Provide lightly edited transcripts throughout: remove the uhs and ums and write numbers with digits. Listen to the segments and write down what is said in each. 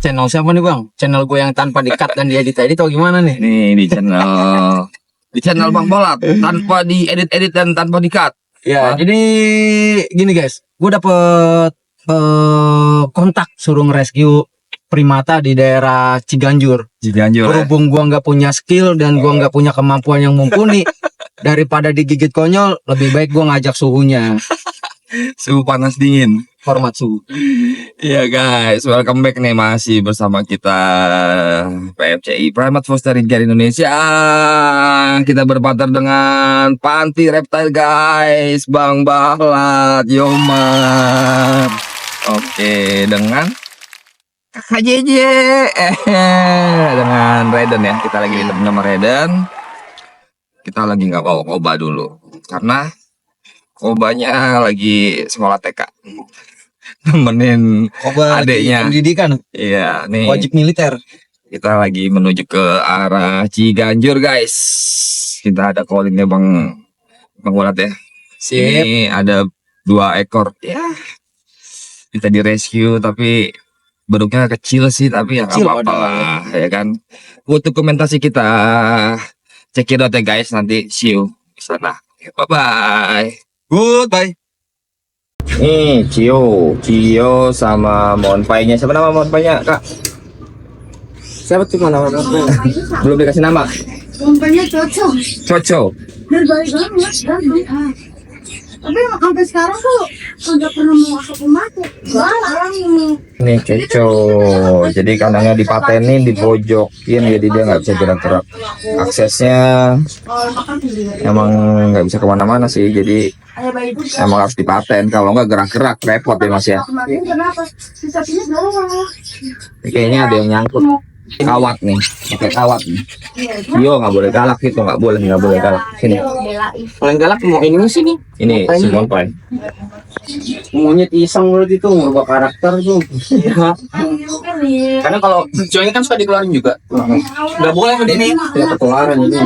Channel siapa nih bang? Channel gue yang tanpa di-cut dan diedit-edit atau gimana nih? Nih di channel Bang Polat tanpa diedit-edit dan tanpa di-cut. Ya, jadi gini guys, gue dapet kontak suruh nge-rescue primata di daerah Ciganjur. Ciganjur. Berhubung gue nggak punya skill dan gue nggak punya kemampuan yang mumpuni, daripada digigit konyol, lebih baik gue ngajak suhunya. Suhu panas dingin. Format suhu. Iya guys, welcome back nih, masih bersama kita PFCI Primate Fostering Care Indonesia. Kita berpartner dengan Panti Reptile guys, Bang Bahlat, Yoman. Oke, dengan Kakak JJ, dengan Raiden ya. Kita lagi di nama Raiden. Kita lagi nggak bawa Koba dulu, karena Kobanya lagi sekolah TK. Temenin adeknya. Pendidikan. Iya, nih. Wajib militer. Kita lagi menuju ke arah Ciganjur, guys. Kita ada callingnya Bang Polat ya. Sip. Ini ada 2 ekor. Ya. Kita di rescue tapi bentuknya kecil sih, tapi ya nggak Kecil, apa-apa lah, ya kan. Buat dokumentasi kita cekidot ya guys, nanti see you di sana. Bye bye. Goodbye. Nih, Cio sama Monpai-nya. Siapa nama Monpai-nya, Kak? Siapa tuh mana? Belum dikasih nama. Pompanya cocok. Coco. Dan baik banget kan. Tapi sampai sekarang tuh nggak pernah mau aku mati. Larang ini. Nih, Coco. Jadi kandangnya dipatenin, dipojokin, jadi dia nggak bisa gerak-gerak. Aksesnya emang nggak bisa kemana-mana sih. Jadi emang harus dipaten. Kalau nggak gerak-gerak repot ya Mas ya. Kemarin kenapa? Sisanya bawah. Ini kayaknya ada yang nyangkut. Kawat nih, pakai kawat nih. Yo, nggak boleh galak gitu, nggak boleh galak. Sini. Paling galak mau ini sih nih. Ini si Monpai. Monyet iseng berarti tuh merubah karakter tuh. Iya. Karena kalau cowoknya kan suka dikeluarin juga. Nggak boleh ini. Ya ketularan ini.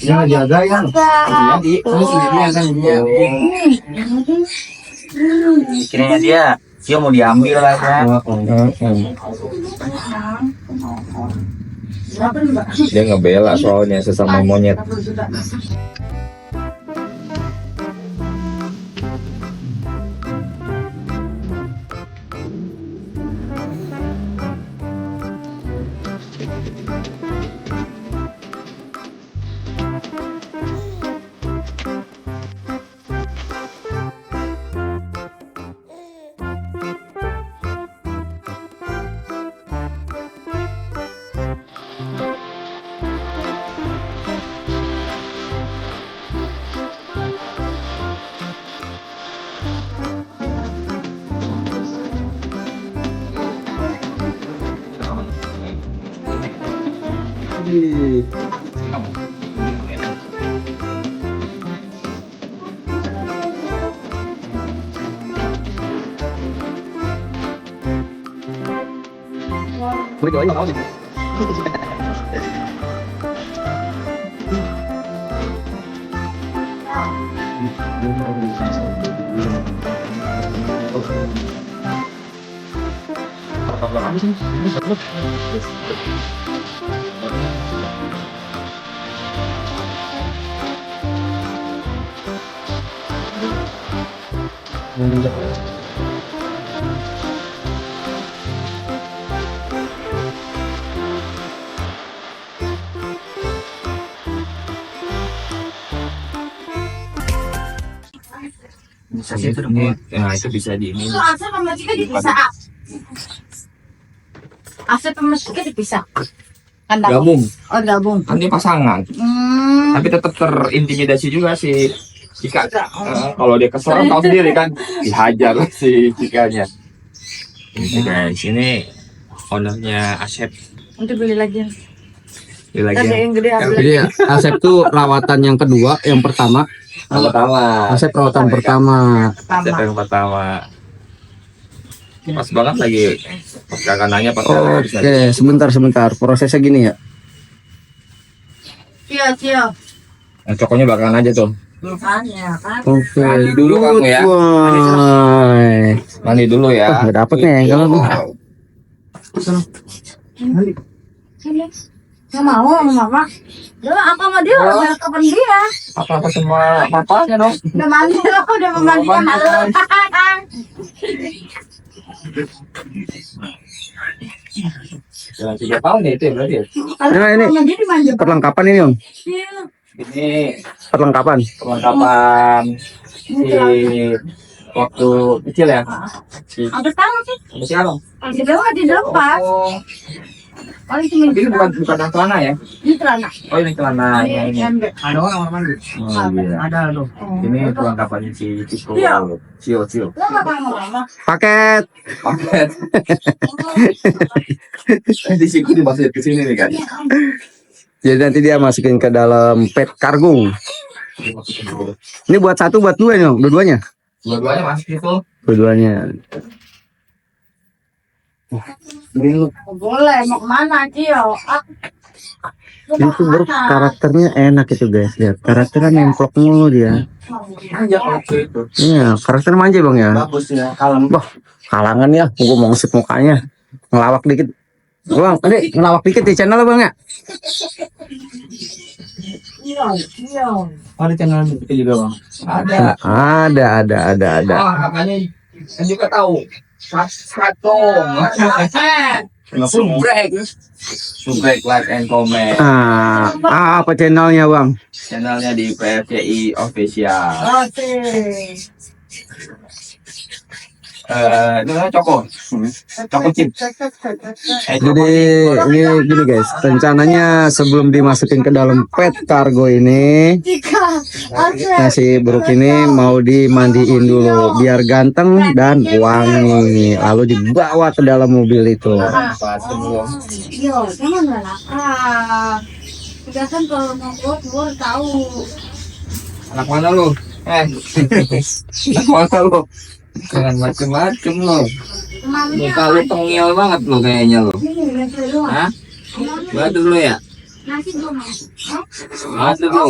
Ya jaga ya. Jadi ini sendirinya kan dia. Kiranya dia mau diambil lah kan. Dia ngebela soalnya sesama monyet. Bisa sih itu dong. Nah, itu bisa di ini. Itu asap sama masuknya dipisah. Asap sama masuknya dipisah. Kandang. Gabung. Oh gabung. Nanti pasangan. Tapi tetap terintimidasi juga si Cika. Kalau dia kesel tahu sendiri kan, dihajar si Cikanya. Ini guys, ini ownernya Asep. Untuk beli lagi. Ini lagi Ada yang gede ambil. Jadi Asep tuh rawatan yang kedua, yang pertama. Asep rawatan pertama. Asep yang pertama. Pas banget lagi kakak nanya pas Oke, sebentar. Prosesnya gini ya. Siap. Nah, cokonya bakalan aja tuh. Makanya kan. Oke. Mandi dulu kamu ya. Wah. Mandi dulu ya. Nggak dapet nih kalau tuh. Nggak mau sama mama. Dia apa sama dia? Udah kapan dia? Apa sama papanya dong? Udah mandi loh, udah memandikan malu. Jalan 3 tahun ya itu ya berarti ya. Nah, ini Dia dimanja. perlengkapan ini om. Iya. Ini Perlengkapan. perlengkapan si waktu kecil ya. Si Sampai sekarang sih. apa sih Along? Masih belum dilepas. Oh, Paling cuma ini bukan yang celana ya? di celana. Oh ini celana ini. Ember. Ada orang kamar mandi. Oh iya. Ada loh. Ini perlengkapannya si Ciko. Iya. Cio. Lo nggak pernah mama. Paket. Paket. Di Ciko dimasukin ke sini nih kan. Jadi nanti dia masukin ke dalam pet kargo. Ini buat satu, buat dua nih om. Dua-duanya. Dua-duanya masuk itu. Dua-duanya. Ini lu. Boleh, mau kemana Cio? Itu bro, karakternya enak itu guys. Lihat karakternya nemplok mulu dia. Aja kalau itu. Iya, karakter manja bang ya. Bagus ya, kalem. Bah, kalangan ya. Gua mau ngesip mukanya. Ngelawak dikit. Bang, adik, ngelawak dikit di channel bang ya. Iya. Ada channel itu juga bang. Ada. Ada. Oh, makanya kan juga tahu. Satong. Subrek, like and comment. Apa channelnya bang? Channelnya di PFCI Official. Oke. Itu namanya Coko. Coko chip. Jadi ini gini guys, rencananya sebelum dimasukin ke dalam pet kargo ini, Jika. Oke. nah si Bruk ini mau dimandiin dulu biar ganteng dan wangi, lalu dibawa ke dalam mobil itu. Pas semua. Yo, jangan galak. Udah kan kalau mau keluar tahu. Anak mana lu? Anak mana lu? Jangan macem-macem lu. Muka lu tengil banget lu kayaknya lu. Hah? Batu lu ya? Nasi belum. Batu lu.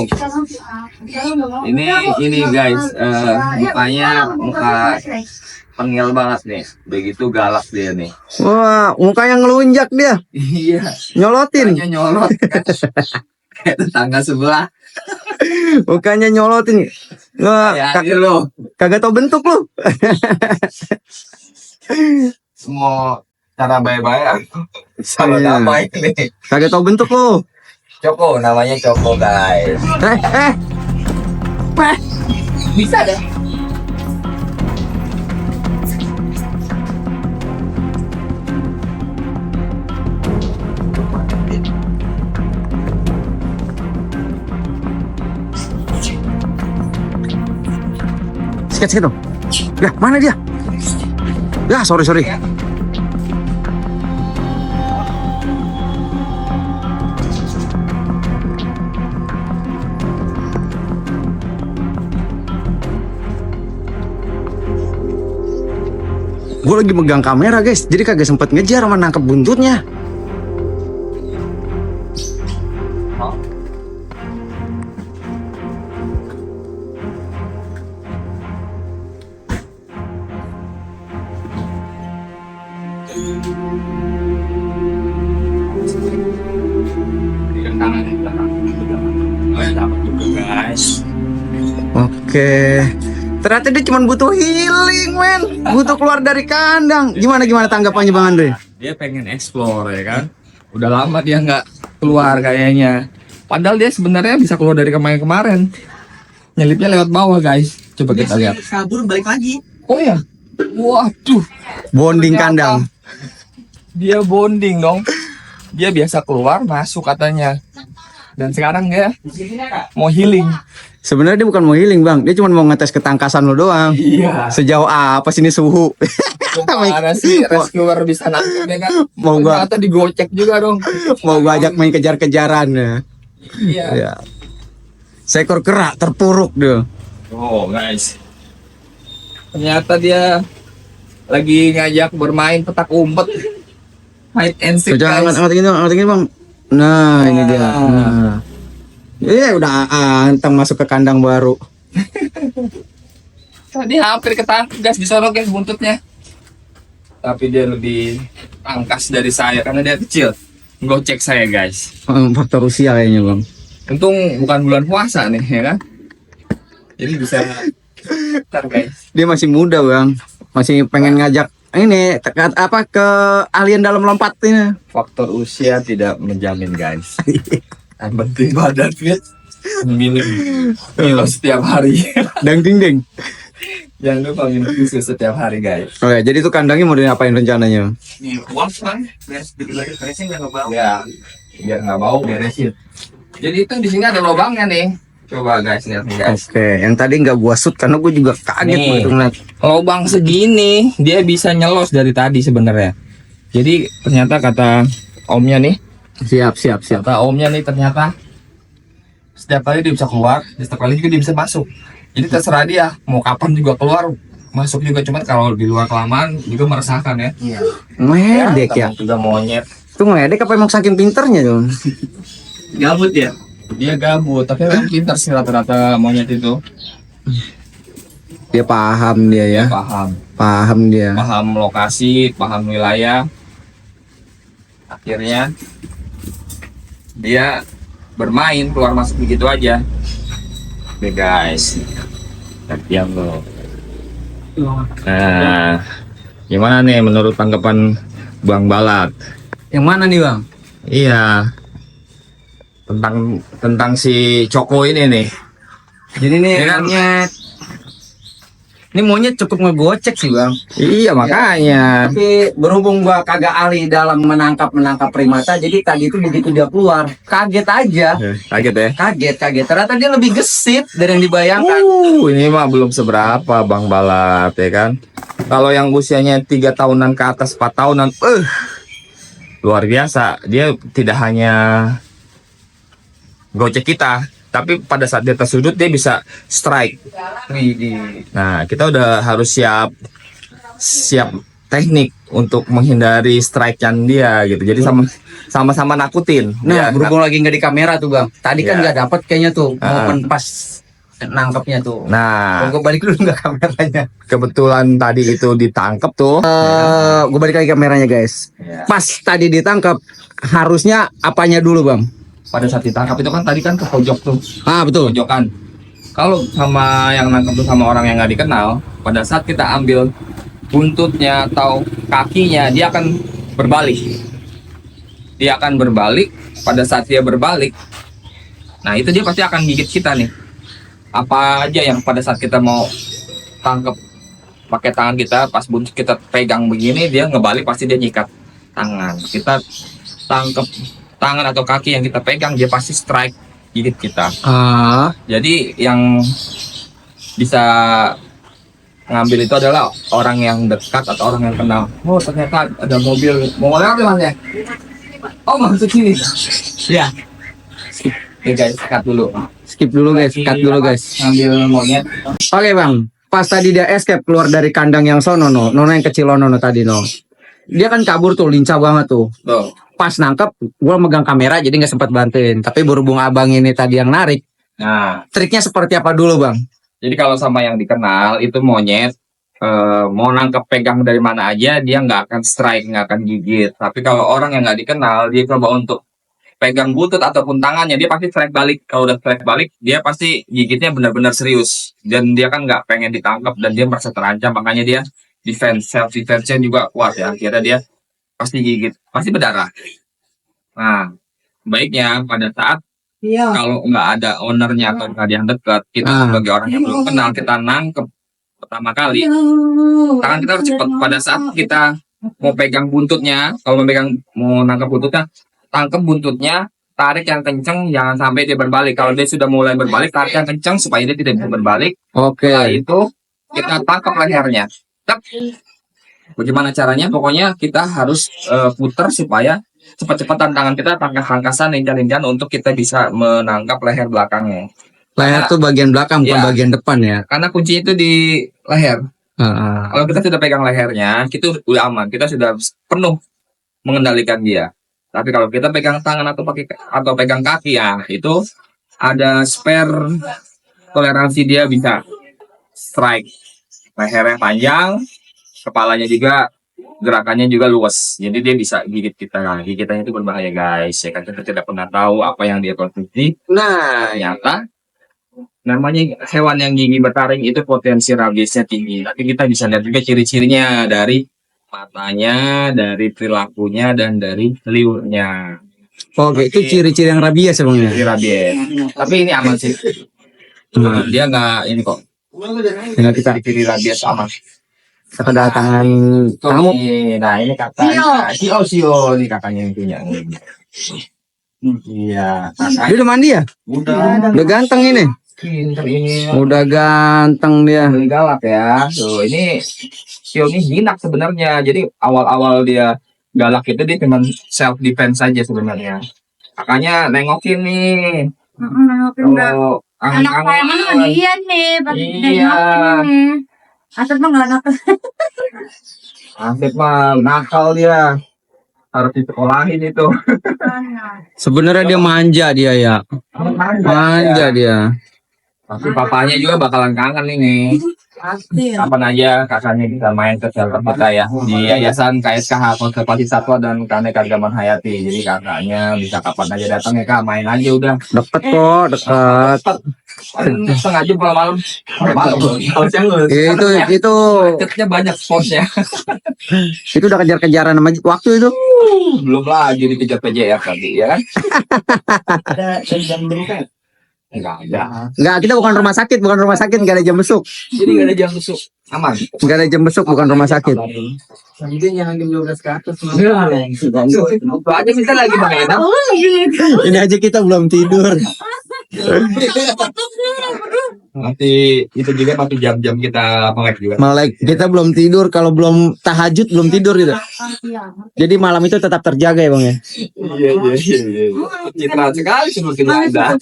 Ini guys, mukanya muka tengil banget nih. Begitu galak dia nih. Wah, mukanya ngelunjak dia, Iya. nyolotin, Mukanya nyolot. Kayak tetangga sebelah. mukanya nyolotin. Wah, Ya, ini lu. kagak tau bentuk lu. Semua cara baik-baik sama Iya. damai nih. Kagak tau bentuk lu. Coko, namanya Coko guys. Bisa deh. Sikit dong. Ya, mana dia? Ya, sorry. Gue lagi megang kamera guys, jadi kagak sempat ngejar sama nangkep buntutnya. Guys. Oke. Ternyata dia cuma butuh healing, men. Butuh keluar dari kandang. Gimana tanggapannya Bang Andre? Dia pengen explore ya kan. Udah lama dia nggak keluar kayaknya. Padahal dia sebenarnya bisa keluar dari kemarin-kemarin. Nyelipnya lewat bawah guys. Coba kita lihat. Kabur balik lagi. Oh ya. Waduh. Bonding Ternyata kandang. Dia bonding dong. Dia biasa keluar masuk katanya. Dan sekarang dia mau healing. Sebenarnya dia bukan mau healing, Bang. Dia cuma mau ngetes ketangkasan lo doang. Iya. Sejauh apa sini suhu? Mana sih rescuer bisa nangkep ya kan? Mau gua- Ternyata digocek juga dong. Mau gua ajak main kejar-kejaran ya. Iya. Ya. Seekor kera terpuruk dia. Oh guys. Ternyata dia lagi ngajak bermain petak umpet. Hide and seek Coba guys. angkat gini, Bang. Nah, ini dia. Nah. Udah anteng masuk ke kandang baru. Tadi hampir ketangkep guys, disorok guys buntutnya. tapi dia lebih angkas dari saya karena dia kecil. Gocek saya guys. Faktor usia kayaknya bang. Untung bukan bulan puasa nih ya kan. Jadi bisa ntar guys. Dia masih muda bang, masih pengen ngajak ini apa ke alien dalam lompat ini. Faktor usia tidak menjamin guys. Yang penting badan fit. Minum Milo setiap hari. Dang ding ding. Jangan lupa minum susu setiap hari guys. Oh ya, jadi itu kandangnya mau diapain rencananya? Nih uang kan, beres dikit lagi beresin nggak bau. Ya, biar nggak bau beresin. Jadi itu di sini ada lubangnya nih. Coba guys lihat nih guys. Oke, yang tadi nggak gua shoot karena gua juga kaget Nih. begitu ngeliat. Lubang segini dia bisa nyelos dari tadi sebenarnya. Jadi ternyata kata omnya nih, Siap. kata omnya nih ternyata setiap kali dia bisa keluar, setiap kali juga dia bisa masuk. Jadi terserah dia mau kapan juga keluar, masuk juga, cuman kalau di luar kelamaan juga meresahkan ya. Ngedek ya. Juga monyet. Itu ngedek apa emang saking pinternya dong? Gabut ya? Dia gabut, tapi memang pintar sih rata-rata monyet itu. Dia paham dia ya. Paham dia. Paham lokasi, paham wilayah. Akhirnya dia bermain keluar masuk begitu aja. Oke guys, latihan lo. Nah, gimana nih menurut tanggapan Bang Balat? Yang mana nih bang? Iya, tentang si Coko ini nih. Jadi nih Ya kan? monyet. Ini monyet cukup ngegocek sih bang. Iya makanya. Tapi berhubung gua kagak ahli dalam menangkap primata, jadi tadi itu begitu dia keluar, kaget aja. Kaget ya? Kaget. Ternyata dia lebih gesit dari yang dibayangkan. Ini mah belum seberapa Bang Balat ya kan. Kalau yang usianya 3 tahunan ke atas, 4 tahunan, luar biasa. Dia tidak hanya gocek kita, tapi pada saat dia tersudut dia bisa strike. Nah, kita udah harus siap teknik untuk menghindari strike-an dia gitu. Jadi sama-sama nakutin. Nah, Dia berhubung lagi nggak di kamera tuh bang. Tadi kan Iya. nggak dapat kayaknya tuh Ah. momen pas nangkepnya tuh. Nah, Gue balik dulu nggak kameranya. kebetulan tadi itu ditangkap tuh. Gue balik lagi kameranya guys. Ya. Pas tadi ditangkap, harusnya apanya dulu bang? Pada saat ditangkap itu kan tadi kan ke pojok tuh, Ah betul. pojokan. Kalau sama yang nangkep tuh sama orang yang nggak dikenal, pada saat kita ambil buntutnya atau kakinya, dia akan berbalik. Dia akan berbalik. Pada saat dia berbalik, nah itu dia pasti akan gigit kita nih. Apa aja yang pada saat kita mau tangkep pakai tangan kita, pas buntut kita pegang begini, dia ngebalik pasti dia nyikat tangan. Kita tangkep tangan atau kaki yang kita pegang, dia pasti strike gigit kita. Ah, Jadi yang bisa ngambil itu adalah orang yang dekat atau orang yang kenal. Oh ternyata ada mobil, mau lewat mas ya? Oh masuk sini. Ya. Oke guys, cut dulu. skip dulu guys, cut dulu guys. Ngambil monyet. Oke bang, pas tadi dia escape keluar dari kandang yang sono no, nono yang kecil nono tadi no. Dia kan kabur tuh, lincah banget tuh. Tuh. Pas nangkep, gue megang kamera jadi nggak sempat bantuin. Tapi berhubung abang ini tadi yang narik, Nah, triknya seperti apa dulu bang? jadi kalau sama yang dikenal itu monyet, mau nangkep pegang dari mana aja dia nggak akan strike, nggak akan gigit. Tapi kalau orang yang nggak dikenal, dia coba untuk pegang buntut ataupun tangannya, dia pasti strike balik. Kalau udah strike balik, dia pasti gigitnya benar-benar serius. Dan dia kan nggak pengen ditangkap dan dia merasa terancam, makanya dia defense, self defense-nya juga kuat ya. Akhirnya dia pasti gigit, pasti berdarah. Nah, baiknya pada saat kalau nggak ada ownernya atau nggak ada yang dekat, kita sebagai orang yang belum kenal, kita nangkep pertama kali, tangan kita harus cepat. Pada saat kita mau pegang buntutnya, kalau mau nangkep buntutnya, tangkep buntutnya, tarik yang kenceng, jangan sampai dia berbalik. Kalau dia sudah mulai berbalik, tarik yang kenceng supaya dia tidak bisa berbalik. Oke. Setelah itu kita tangkap lehernya. Tep. Bagaimana caranya? Pokoknya kita harus putar supaya cepat-cepatan tangan kita hangkasan lincah-lincah untuk kita bisa menangkap leher belakangnya. Leher tuh bagian belakang bukan Iya. bagian depan ya. Karena kuncinya itu di leher. Ah, Kalau kita sudah pegang lehernya, kita udah aman. Kita sudah penuh mengendalikan dia. Tapi kalau kita pegang tangan atau pegang kaki, ya itu ada spare toleransi dia bisa strike. Lehernya panjang, kepalanya juga gerakannya juga luas, jadi dia bisa gigit kita. Nah, gigitannya itu berbahaya guys, ya kan kita tidak pernah tahu apa yang dia konsumsi. Nah, Ternyata namanya hewan yang gigi bertaring itu potensi rabiesnya tinggi. Tapi kita bisa lihat juga ciri-cirinya dari matanya, dari perilakunya, dan dari liurnya. oke, itu ciri-ciri yang rabies ya bang ya. Ciri rabies. Tapi ini aman sih. Dia nggak ini kok. Tinggal kita Ciri rabies aman. kedatangan Kamu, tamu. nah ini kakak, Sio, ini kakaknya yang punya. Iya, Dia udah mandi ya? Udah ganteng ini. pinter ini. Udah ganteng dia. Paling galak ya. Tuh, ini Sio ini jinak sebenarnya. Jadi awal-awal dia galak itu dia cuma self defense saja sebenarnya. Kakaknya nengokin nih. Kalau Anak saya mana dia nih, pas Iya. nih. Asal mah nggak anak. Asep mah nakal dia. Harus disekolahin itu. Sebenarnya dia manja dia ya. Manja dia. Tapi papanya juga bakalan kangen ini. Pasti. Kapan aja kakaknya bisa main ke shelter kita ya di Yayasan KSKH Konservasi Satwa dan Keanekaragaman Hayati. Jadi kakaknya bisa kapan aja datang ya kak, main aja udah. Deket kok, deket. Paling setengah jam kalau malam. Itu Macetnya banyak spotnya. itu udah kejar-kejaran sama waktu itu. Belum lagi dikejar PJR tadi ya kan? Ada jam berapa? Enggak ada. Enggak, kita bukan rumah sakit, enggak ada jam besuk. Jadi nggak ada jam besok. Aman. Enggak ada jam besuk, bukan rumah sakit. Nanti yang jam 12 ke atas. Itu aja minta lagi Bang Eda. Ini aja kita belum tidur. Nanti itu juga masih jam-jam kita melek juga. Melek, kita belum tidur. Kalau belum tahajud belum tidur gitu. Jadi malam itu tetap terjaga ya bang ya. Iya. Citra sekali semakin ada.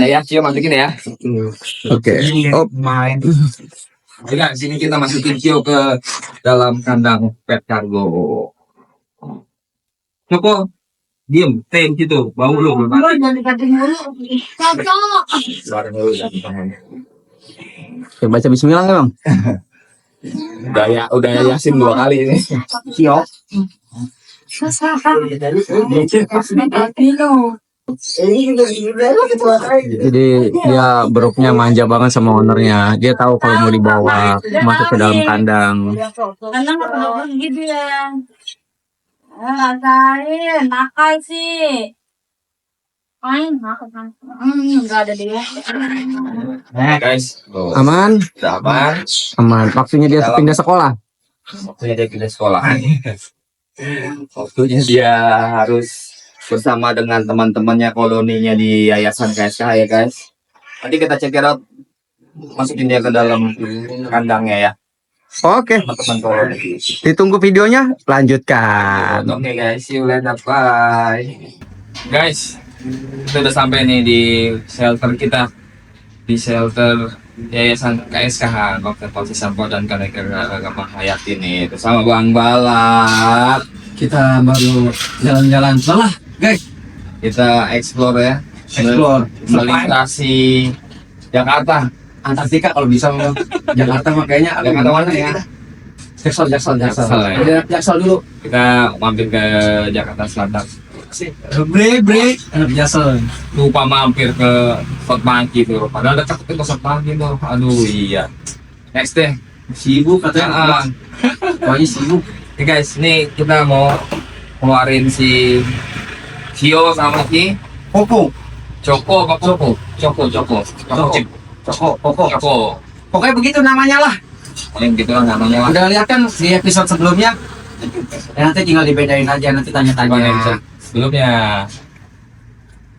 Ya, Cio masukin ya. Oke. Oh, Main. Enggak, sini kita masukin Cio ke dalam kandang pet cargo. Coko, diem, tem gitu, bau lu. Jangan dikatain dulu. Cocok. Suara dulu ya, tangan. Oke, baca bismillah ya bang. Udah yasin 2 kali ini. Cio. Jadi dia beruknya manja banget sama ownernya. Dia tahu kalau mau dibawa masuk ke dalam kandang. Karena nggak pernah pergi dia. Rasain, nakal sih. Main, nakal. Nggak ada dia. Guys, Aman, udah aman. aman. Waktunya dia pindah sekolah. Waktunya dia pindah sekolah. Waktunya dia harus bersama dengan teman-temannya koloninya di Yayasan KSK ya guys. Nanti kita check it out, masukin dia ke dalam kandangnya ya, Oke, teman-teman koloni. ditunggu videonya. Lanjutkan. Oke guys, see you later, bye. Guys, kita udah sampai nih di shelter kita, di shelter Yayasan KSKH Konservasi Satwa dan Keanekaragaman Hayati nih, bersama Bang Balak. Kita baru jalan-jalan salah, guys. Kita explore ya, Explore. melintasi Jakarta. Antartika kalau bisa Bang. Jakarta makanya Jakarta mana ya? Jaksel Jaksel ya. Udah, Jaksel dulu. Kita mampir ke Jakarta Selatan. Break anak Jaksel. Lupa mampir ke Fort Monkey tuh. Padahal dekat ke Fort Monkey tuh. Aduh iya. Next deh. Sibuk katanya. Pokoknya sibuk. Oke guys, ini kita mau keluarin si Sio sama si Koko. Coko, Coko. Pokoknya begitu namanya lah. Yang gitu lah namanya lah. Udah lihat kan di episode sebelumnya. Ya, nanti tinggal dibedain aja, nanti tanya-tanya. Sebelumnya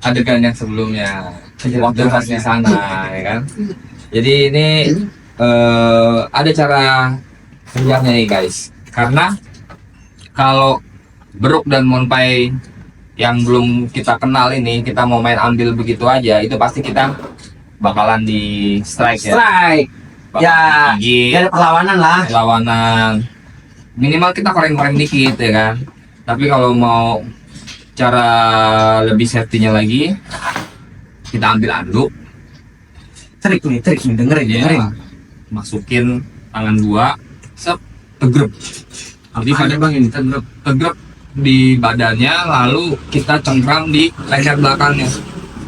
adegan yang sebelumnya waktu pas di sana ya kan. Jadi ini ada cara kerjanya nih guys. Karena kalau Beruk dan Monpai yang belum kita kenal ini, kita mau main ambil begitu aja, itu pasti kita bakalan di strike ya. Strike. Bakalan Ya, digigit, ada perlawanan lah. lawanan. Minimal kita koreng-koreng dikit ya kan. Tapi kalau mau cara lebih safety-nya lagi, kita ambil anduk, Trik nih, dengerin. masukin tangan gua, sep, tegrep. Jadi pada bang ini tegrep di badannya, lalu kita cengkram di leher belakangnya.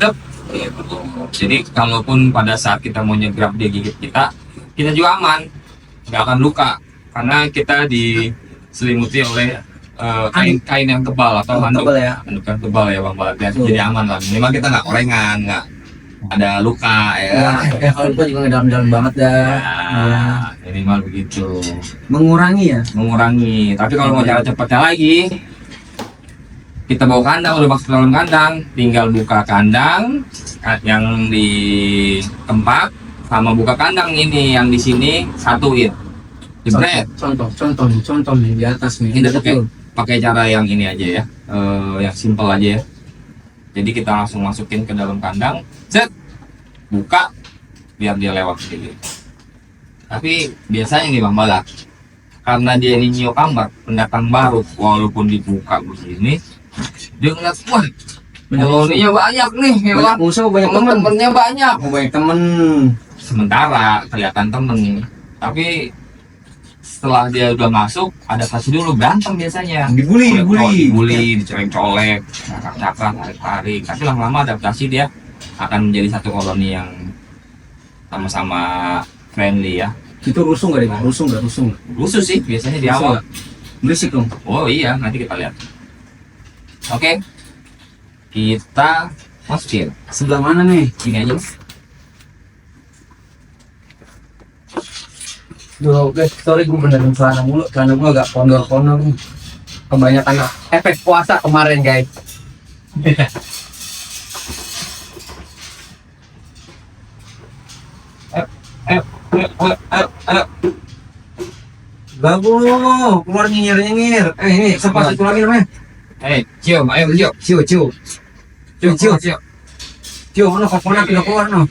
Dep. Gitu. Jadi kalaupun pada saat kita mau nyegrap dia gigit kita juga aman, nggak akan luka karena kita diselimuti oleh kain yang tebal atau handuk handuk yang tebal ya bang Balat. Jadi aman lah. Memang kita nggak korengan, nggak ada luka ya. Kalau luka juga nggak dalam-dalam banget dah. Minimal begitu. Mengurangi ya. Mengurangi. Tapi kalau mau cara cepatnya lagi, kita bawa kandang, udah masuk ke dalam kandang, tinggal buka kandang yang di tempat sama buka kandang ini yang di sini satuin. Jebret. Contoh nih di atas nih. Ini pakai cara yang ini aja ya, yang simple aja ya. Jadi kita langsung masukin ke dalam kandang, set, buka, biar dia lewat sendiri. Tapi biasanya nih Bang Balak, karena dia ini new comer, pendatang baru, walaupun dibuka begini, dia ngeliat, wah, koloninya banyak nih, Banyak musuh, banyak temen. temennya banyak. Banyak temen. Sementara kelihatan temen, tapi setelah dia udah masuk, adaptasi dulu, berantem biasanya. Dibully. Dicolek-colek, cakar-cakar, tarik-tarik. Tapi lama-lama adaptasi dia akan menjadi satu koloni yang sama-sama friendly ya. Itu rusuh nggak deh? Rusuh. Rusuh sih biasanya di Rusuh awal. nggak? Berisik dong. Oh iya, nanti kita lihat. Oke, kita masukin. Sebelah mana nih? Ini aja. Duh guys, sorry gue benerin celana mulu. Celana gue agak kondor-kondor nih. Kebanyakan efek puasa kemarin guys. Bagus, keluar nyengir. Ini sepas itu lagi namanya. Cium, ayo cium. Cio, mana kokonat tidak keluar no.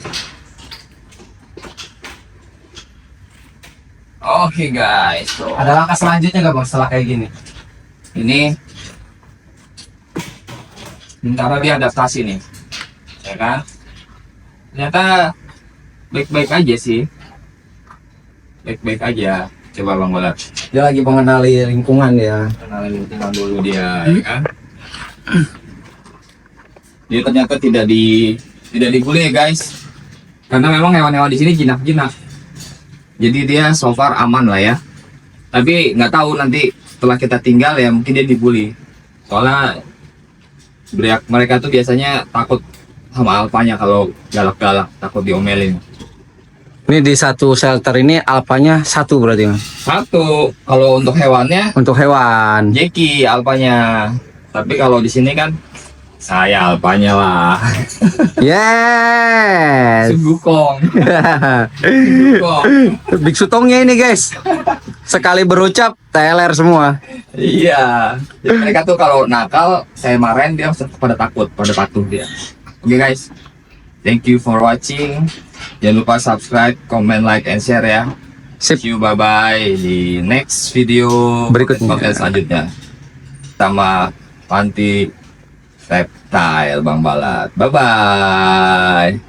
Oke guys, tuh. Ada langkah selanjutnya nggak bang setelah kayak gini? Ini sementara dia adaptasi nih, ya kan? Ternyata baik-baik aja sih, baik-baik aja. Coba Bang Balat, Dia lagi mengenali lingkungan ya. kenalin lingkungan dulu dia, ya kan? Dia ternyata tidak dibully ya guys, karena memang hewan-hewan di sini jinak-jinak. Jadi dia so far aman lah ya. Tapi nggak tahu nanti setelah kita tinggal ya mungkin dia dibully. Soalnya mereka tuh biasanya takut sama alpanya kalau galak-galak, takut diomelin. Ini di satu shelter ini alpanya satu berarti mas? Satu, kalau untuk hewannya Untuk hewan. Jeki alpanya. Tapi kalau di sini kan saya alpanya lah. Yes. Sugukong. Big Sutongnya ini guys. Sekali berucap teler semua. Iya. Jadi mereka tuh kalau nakal saya marahin dia pada takut, pada patuh dia. Oke guys. Thank you for watching. Jangan lupa subscribe, comment, like, and share ya. Sip. See you, bye-bye di next video Berikutnya. konten selanjutnya sama Panti Reptile Bang Balat. Bye-bye.